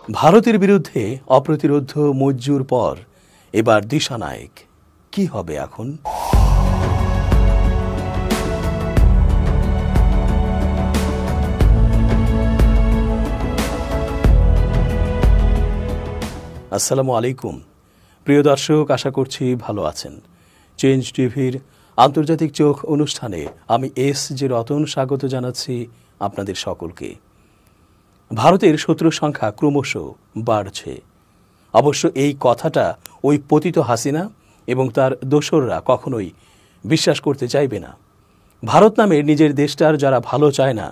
ভারতের বিরুদ্ধে অপ্রতিরোধ্য মজ্জুর পর এবার দিশানায়ক কি হবে এখন? আসসালামু আলাইকুম প্রিয় দর্শক, আশা করছি ভালো আছেন। চেঞ্জ টিভির আন্তর্জাতিক চোখ অনুষ্ঠানে আমি এস.জে. রতন স্বাগত জানাচ্ছি আপনাদের সকলকে। ভারতের শত্রুর সংখ্যা ক্রমশ বাড়ছে। অবশ্য এই কথাটা ওই পতিত হাসিনা এবং তার দোসররা কখনোই বিশ্বাস করতে চাইবে না। ভারত নামের নিজের দেশটার যারা ভালো চায় না,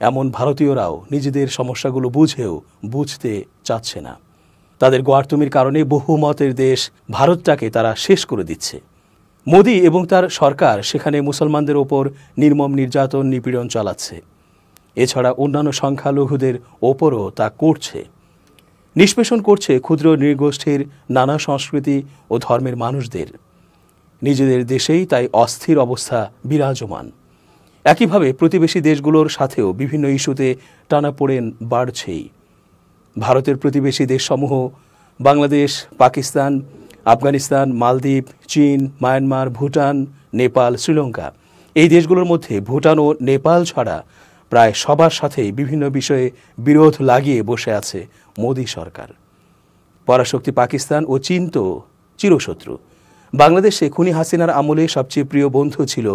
এমন ভারতীয়রাও নিজেদের সমস্যাগুলো বুঝেও বুঝতে চাচ্ছে না। তাদের গোয়ার্তুমির কারণে বহুমতের দেশ ভারতটাকে তারা শেষ করে দিচ্ছে। মোদি এবং তার সরকার সেখানে মুসলমানদের ওপর নির্মম নির্যাতন নিপীড়ন চালাচ্ছে। এছাড়া অন্যান্য সংখ্যালঘুদের ওপরও তা করছে। নিষ্পেষণ করছে ক্ষুদ্র নৃগোষ্ঠীর নানা সংস্কৃতি ও ধর্মের মানুষদের। নিজেদের দেশেই তাই অস্থির অবস্থা বিরাজমান। একইভাবে প্রতিবেশী দেশগুলোর সাথেও বিভিন্ন ইস্যুতে টানাপোড়েন বাড়ছেই। ভারতের প্রতিবেশী দেশসমূহ বাংলাদেশ, পাকিস্তান, আফগানিস্তান, মালদ্বীপ, চীন, মায়ানমার, ভুটান, নেপাল, শ্রীলঙ্কা, এই দেশগুলোর মধ্যে ভুটান ও নেপাল ছাড়া প্রায় সবার সাথেই বিভিন্ন বিষয়ে বিরোধ লাগিয়ে বসে আছে মোদি সরকার। পরাশক্তি পাকিস্তান ও চীন তো চিরশত্রু। বাংলাদেশে খুনি হাসিনার আমলে সবচেয়ে প্রিয় বন্ধু ছিল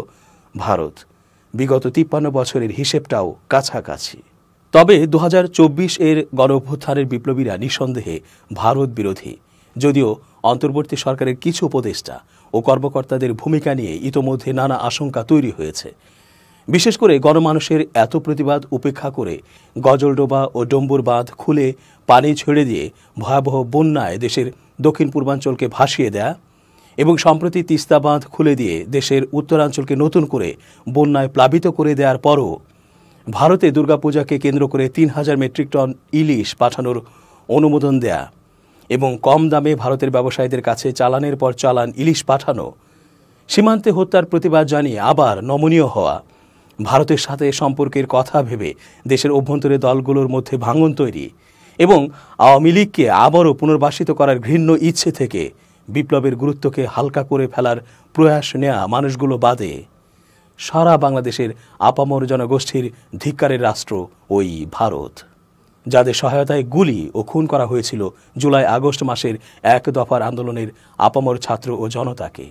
ভারত। বিগত 53 বছরের হিসেবটাও কাছাকাছি। তবে 2024 এর গণঅভ্যুত্থানের বিপ্লবীরা নিঃসন্দেহে ভারত বিরোধী। যদিও অন্তর্বর্তী সরকারের কিছু উপদেষ্টা ও কর্মকর্তাদের ভূমিকা নিয়ে ইতোমধ্যে নানা আশঙ্কা তৈরি হয়েছে। বিশেষ করে গণমানুষের এত প্রতিবাদ উপেক্ষা করে গজলডোবা ও ডম্বুর বাঁধ খুলে পানি ছেড়ে দিয়ে ভয়াবহ বন্যায় দেশের দক্ষিণ পূর্বাঞ্চলকে ভাসিয়ে দেয়া এবং সম্প্রতি তিস্তা বাঁধ খুলে দিয়ে দেশের উত্তরাঞ্চলকে নতুন করে বন্যায় প্লাবিত করে দেওয়ার পরও ভারতে দুর্গাপূজাকে কেন্দ্র করে 3000 মেট্রিক টন ইলিশ পাঠানোর অনুমোদন দেয়া এবং কম দামে ভারতের ব্যবসায়ীদের কাছে চালানের পর চালান ইলিশ পাঠানো, সীমান্তে হত্যার প্রতিবাদ জানিয়ে আবার নমনীয় হওয়া, ভারতের সাথে সম্পর্কের কথা ভেবে দেশের অভ্যন্তরে দলগুলোর মধ্যে ভাঙন তৈরি এবং আওয়ামী লীগকে আবারও পুনর্বাসিত করার ঘৃণ্য ইচ্ছে থেকে বিপ্লবের গুরুত্বকে হালকা করে ফেলার প্রয়াস নেয়া মানুষগুলো বাদে সারা বাংলাদেশের আপামর জনগোষ্ঠীর ধিক্কারের রাষ্ট্র ওই ভারত, যাদের সহায়তায় গুলি ও খুন করা হয়েছিল জুলাই আগস্ট মাসের এক দফার আন্দোলনের আপামর ছাত্র ও জনতাকে।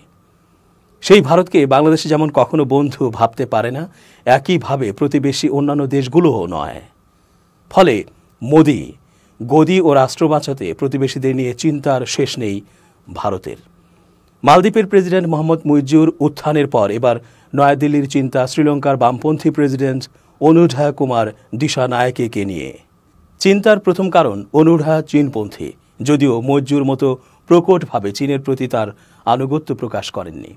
সেই ভারতকে বাংলাদেশে যেমন কখনো বন্ধু ভাবতে পারে না, একইভাবে প্রতিবেশী অন্যান্য দেশগুলোও নয়। ফলে মোদি গদি ও রাষ্ট্র বাঁচাতে প্রতিবেশীদের নিয়ে চিন্তার শেষ নেই ভারতের। মালদ্বীপের প্রেসিডেন্ট মোহাম্মদ মুইজ্জুর উত্থানের পর এবার নয়াদিল্লির চিন্তা শ্রীলঙ্কার বামপন্থী প্রেসিডেন্ট অনুঢা কুমার দিশানায়েকে নিয়ে। চিন্তার প্রথম কারণ অনুঢা চীনপন্থী, যদিও মুইজ্জুর মতো প্রকটভাবে চীনের প্রতি তার আনুগত্য প্রকাশ করেননি।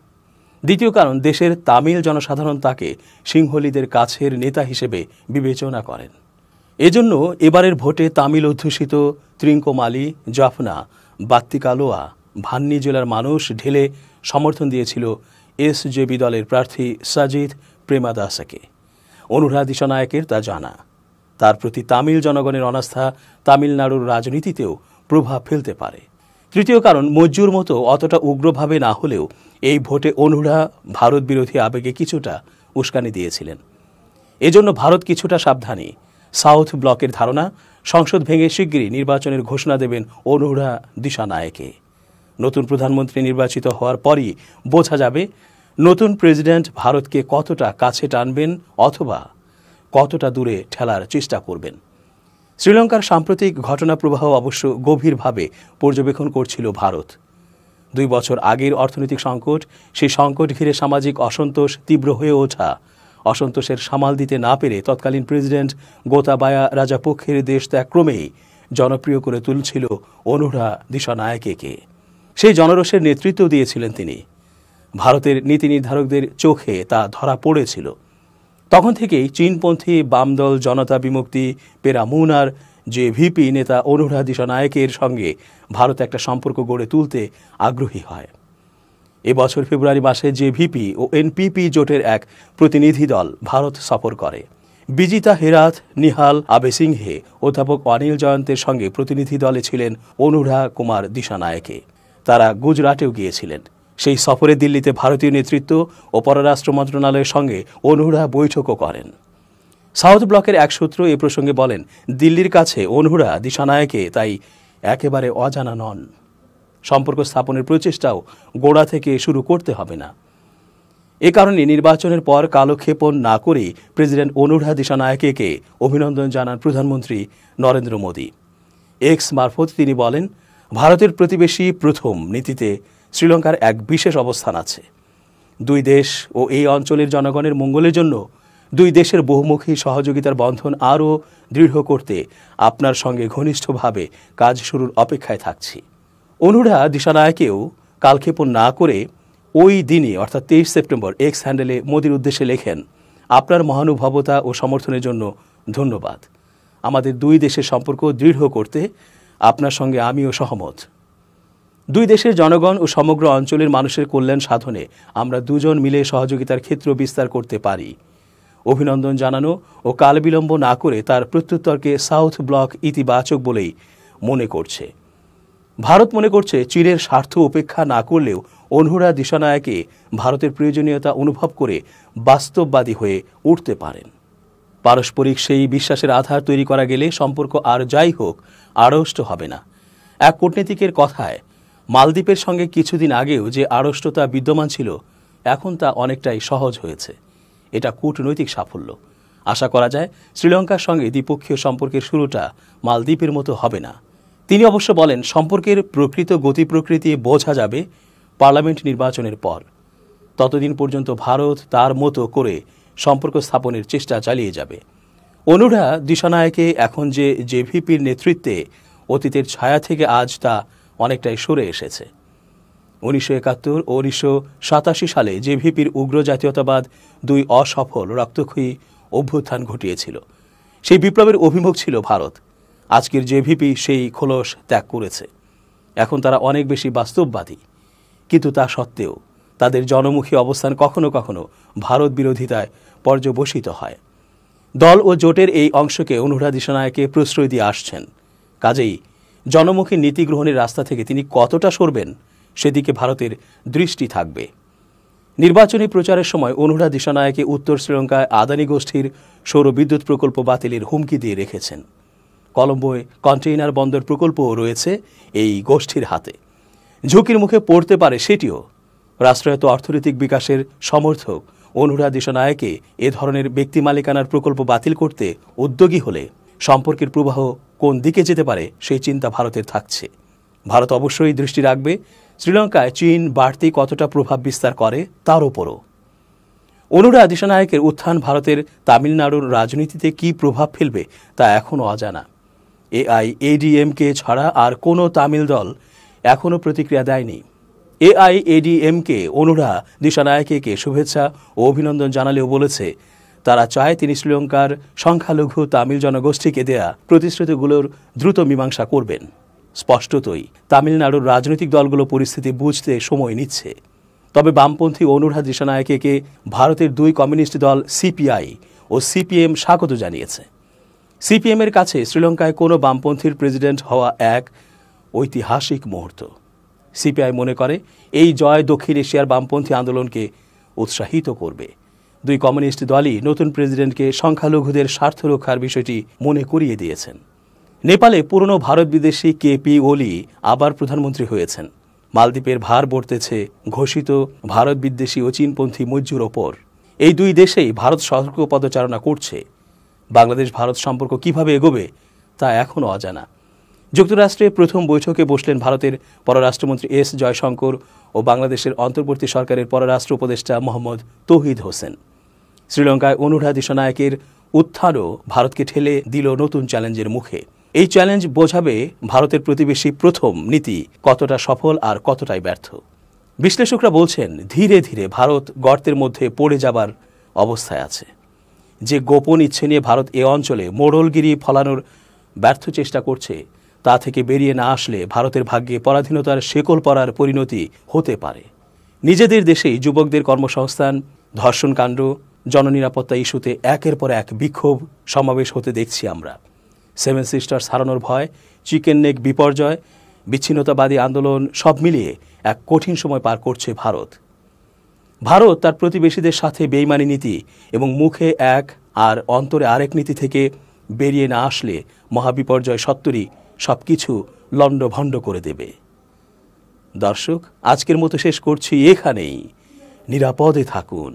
দ্বিতীয় কারণ, দেশের তামিল জনসাধারণ তাকে সিংহলীদের কাছের নেতা হিসেবে বিবেচনা করেন। এজন্য এবারের ভোটে তামিল অধ্যুষিত ত্রিঙ্কোমালি, জাফনা, বাত্তিকালোয়া, ভান্নি জেলার মানুষ ঢেলে সমর্থন দিয়েছিল এস.জে.বি. দলের প্রার্থী সাজিদ প্রেমাদাসাকে। অনুঢা দিশানায়েকের তা জানা। তার প্রতি তামিল জনগণের অনাস্থা তামিলনাড়ুর রাজনীতিতেও প্রভাব ফেলতে পারে। তৃতীয় কারণ, মজ্জুর মতো অতটা উগ্রভাবে না হলেও এই ভোটে অনুঢা ভারত বিরোধী আবেগে কিছুটা উস্কানি দিয়েছিলেন। এজন্য ভারত কিছুটা সাবধানী। সাউথ ব্লকের ধারণা, সংসদ ভেঙে শিগগিরই নির্বাচনের ঘোষণা দেবেন অনুঢা দিশানায়েকে। নতুন প্রধানমন্ত্রী নির্বাচিত হওয়ার পরই বোঝা যাবে নতুন প্রেসিডেন্ট ভারতকে কতটা কাছে টানবেন অথবা কতটা দূরে ঠেলার চেষ্টা করবেন। শ্রীলঙ্কার সাম্প্রতিক ঘটনাপ্রবাহ অবশ্য গভীরভাবে পর্যবেক্ষণ করছিল ভারত। 2 বছর আগের অর্থনৈতিক সংকট, সেই সংকট ঘিরে সামাজিক অসন্তোষ তীব্র হয়ে ওঠা, অসন্তোষের সামাল দিতে না পেরে তৎকালীন প্রেসিডেন্ট গোতাবায়া রাজাপক্ষের দেশ ত্যাগ ক্রমেই জনপ্রিয় করে তুলছিল অনুঢা দিশানায়েকে। সেই জনরোষের নেতৃত্ব দিয়েছিলেন তিনি। ভারতের নীতি নির্ধারকদের চোখে তা ধরা পড়েছিল। তখন থেকেই চীনপন্থী বামদল জনতা বিমুক্তি পেরামুনার যে ভিপি নেতা অনুঢা দিশানায়েকের সঙ্গে ভারত একটা সম্পর্ক গড়ে তুলতে আগ্রহী হয়। এবছর ফেব্রুয়ারি মাসে যে ভিপি ও এনপিপি জোটের এক প্রতিনিধি দল ভারত সফর করে বিজিতা হেরাথ, নিহাল আবেসিংহে, অধ্যাপক অনিল জয়ন্তের সঙ্গে প্রতিনিধি দলে ছিলেন অনুরা কুমার দিশানায়েকে। তারা গুজরাটেও গিয়েছিলেন। সেই সফরে দিল্লিতে ভারতীয় নেতৃত্ব ও পররাষ্ট্র মন্ত্রণালয়ের সঙ্গে অনুরা বৈঠকও করেন। সাউথ ব্লকের এক সূত্র এ প্রসঙ্গে বলেন, দিল্লির কাছে অনুরা দিশানায়েকে তাই একেবারে অজানা নন। সম্পর্ক স্থাপনের প্রচেষ্টাও গোড়া থেকে শুরু করতে হবে না। এ কারণে নির্বাচনের পর কালক্ষেপণ না করেই প্রেসিডেন্ট অনুরা দিশানায়েকে অভিনন্দন জানান প্রধানমন্ত্রী নরেন্দ্র মোদী। এক্স মারফত তিনি বলেন, ভারতের প্রতিবেশী প্রথম নীতিতে শ্রীলঙ্কার এক বিশেষ অবস্থান আছে। দুই দেশ ও এই অঞ্চলের জনগণের মঙ্গলের জন্য দুই দেশের বহুমুখী সহযোগিতার বন্ধন আরও দৃঢ় করতে আপনার সঙ্গে ঘনিষ্ঠভাবে কাজ শুরুর অপেক্ষায় থাকছি। অনুরা দিশানায়েকেও কালক্ষেপণ না করে ওই দিনই অর্থাৎ 23 সেপ্টেম্বর এক্স হ্যান্ডেলে মোদির উদ্দেশ্যে লেখেন, আপনার মহানুভবতা ও সমর্থনের জন্য ধন্যবাদ। আমাদের দুই দেশের সম্পর্ক দৃঢ় করতে আপনার সঙ্গে আমিও সহমত। দুই দেশের জনগণ ও সমগ্র অঞ্চলের মানুষের কল্যাণ সাধনে আমরা দুজন মিলে সহযোগিতার ক্ষেত্র বিস্তার করতে পারি। অভিনন্দন জানানো ও কালবিলম্ব না করে তার প্রত্যুত্তরকে সাউথ ব্লক ইতিবাচক বলেই মনে করছে। ভারত মনে করছে চীনের স্বার্থ উপেক্ষা না করলেও অনুরা দিশানায়েকে ভারতের প্রয়োজনীয়তা অনুভব করে বাস্তববাদী হয়ে উঠতে পারেন। পারস্পরিক সেই বিশ্বাসের আধার তৈরি করা গেলে সম্পর্ক আর যাই হোক আড়ষ্ট হবে না। এক কূটনীতিকের কথায়, মালদ্বীপের সঙ্গে কিছুদিন আগেও যে আড়ষ্টতা বিদ্যমান ছিল, এখন তা অনেকটাই সহজ হয়েছে। এটা কূটনৈতিক সাফল্য। আশা করা যায় শ্রীলঙ্কার সঙ্গে দ্বিপক্ষীয় সম্পর্কের শুরুটা মালদ্বীপের মতো হবে না। তিনি অবশ্য বলেন, সম্পর্কের প্রকৃত গতি প্রকৃতি বোঝা যাবে পার্লামেন্ট নির্বাচনের পর। ততদিন পর্যন্ত ভারত তার মতো করে সম্পর্ক স্থাপনের চেষ্টা চালিয়ে যাবে। অনুরা দিশানায়েকে এখন যে জেভিপির নেতৃত্বে, অতীতের ছায়া থেকে আজ তা অনেকটাই সরে এসেছে। 1971 ও 1987 সালে জেভিপির উগ্র জাতীয়তাবাদ দুই অসফল রক্তক্ষয়ী অভ্যুত্থান ঘটিয়েছিল। সেই বিপ্লবের অভিমুখ ছিল ভারত। আজকের জেভিপি সেই খোলস ত্যাগ করেছে। এখন তারা অনেক বেশি বাস্তববাদী, কিন্তু তা সত্ত্বেও তাদের জনমুখী অবস্থান কখনো কখনো ভারত বিরোধিতায় পর্যবসিত হয়। দল ও জোটের এই অংশকে অনুরা দিশানায়েকে প্রশ্রয় দিয়ে আসছেন। কাজেই জনমুখী নীতি গ্রহণের রাস্তা থেকে তিনি কতটা সরবেন সেদিকে ভারতের দৃষ্টি থাকবে। নির্বাচনী প্রচারের সময় অনুরা দিশানায়েকে উত্তর শ্রীলঙ্কায় আদানি গোষ্ঠীর সৌর বিদ্যুৎ প্রকল্প বাতিলের হুমকি দিয়ে রেখেছেন। কলম্বোয় কন্টেইনার বন্দর প্রকল্পও রয়েছে এই গোষ্ঠীর হাতে। ঝুঁকির মুখে পড়তে পারে সেটিও। রাষ্ট্রায়ত্ত অর্থনৈতিক বিকাশের সমর্থক অনুরা দিশানায়েকে এ ধরনের ব্যক্তি মালিকানার প্রকল্প বাতিল করতে উদ্যোগী হলে সম্পর্কের প্রবাহ কোন দিকে যেতে পারে সেই চিন্তা ভারতের থাকছে। ভারত অবশ্যই দৃষ্টি রাখবে শ্রীলঙ্কায় চীন বাড়তি কতটা প্রভাব বিস্তার করে তার ওপরও। অনুরা দিশানায়েকের উত্থান ভারতের তামিলনাড়ুর রাজনীতিতে কী প্রভাব ফেলবে তা এখনও অজানা। এআইএডিএমকে ছাড়া আর কোনো তামিল দল এখনও প্রতিক্রিয়া দেয়নি। এআইএডিএমকে অনুরা দিশানায়েকে শুভেচ্ছা ও অভিনন্দন জানালেও বলেছে, তারা চায় তিনি শ্রীলঙ্কার সংখ্যালঘু তামিল জনগোষ্ঠীকে দেয়া প্রতিশ্রুতিগুলোর দ্রুত মীমাংসা করবেন। স্পষ্টতই তামিলনাড়ুর রাজনৈতিক দলগুলো পরিস্থিতি বুঝতে সময় নিচ্ছে। তবে বামপন্থী অনুরা দিশানায়েকে ভারতের দুই কমিউনিস্ট দল সিপিআই ও সিপিএম স্বাগত জানিয়েছে। সিপিএমের কাছে শ্রীলঙ্কায় কোনো বামপন্থীর প্রেসিডেন্ট হওয়া এক ঐতিহাসিক মুহূর্ত। সিপিআই মনে করে এই জয় দক্ষিণ এশিয়ার বামপন্থী আন্দোলনকে উৎসাহিত করবে। দুই কমিউনিস্ট দলই নতুন প্রেসিডেন্টকে সংখ্যালঘুদের স্বার্থ রক্ষার বিষয়টি মনে করিয়ে দিয়েছেন। নেপালে পুরনো ভারত বিদেশি কেপি ওলি আবার প্রধানমন্ত্রী হয়েছেন। মালদ্বীপের ভার বর্তেছে ঘোষিত ভারত বিদ্বেষী ও চীনপন্থী মৈত্রীর ওপর। এই দুই দেশেই ভারত সতর্ক পদচারণা করছে। বাংলাদেশ ভারত সম্পর্ক কিভাবে এগোবে তা এখনও অজানা। যুক্তরাষ্ট্রে প্রথম বৈঠকে বসলেন ভারতের পররাষ্ট্রমন্ত্রী এস জয়শঙ্কর ও বাংলাদেশের অন্তর্বর্তী সরকারের পররাষ্ট্র উপদেষ্টা মোহাম্মদ তৌহিদ হোসেন। শ্রীলঙ্কায় অনুরা দিশানায়েকের উত্থানও ভারতকে ঠেলে দিল নতুন চ্যালেঞ্জের মুখে। এই চ্যালেঞ্জ বোঝাবে ভারতের প্রতিবেশী প্রথম নীতি কতটা সফল আর কতটাই ব্যর্থ। বিশ্লেষকরা বলছেন, ধীরে ধীরে ভারত গর্তের মধ্যে পড়ে যাবার অবস্থায় আছে। যে গোপন ইচ্ছে নিয়ে ভারত এ অঞ্চলে মোড়লগিরি ফলানোর ব্যর্থ চেষ্টা করছে, তা থেকে বেরিয়ে না আসলে ভারতের ভাগ্যে পরাধীনতার শেকল পড়ার পরিণতি হতে পারে। নিজেদের দেশেই যুবকদের কর্মসংস্থান, ধর্ষণকাণ্ড, জননিরাপত্তা ইস্যুতে একের পর এক বিক্ষোভ সমাবেশ হতে দেখছি আমরা। সেভেন সিস্টার্স হারানোর ভয়, চিকেন নেক বিপর্যয়, বিচ্ছিন্নতাবাদী আন্দোলন সব মিলিয়ে এক কঠিন সময় পার করছে ভারত। ভারত তার প্রতিবেশীদের সাথে বেইমানি নীতি এবং মুখে এক আর অন্তরে আরেক নীতি থেকে বেরিয়ে না আসলে মহাবিপর্যয় সত্তরই সবকিছু লণ্ডভণ্ড করে দেবে। দর্শক, আজকের মতো শেষ করছি এখানেই। নিরাপদে থাকুন।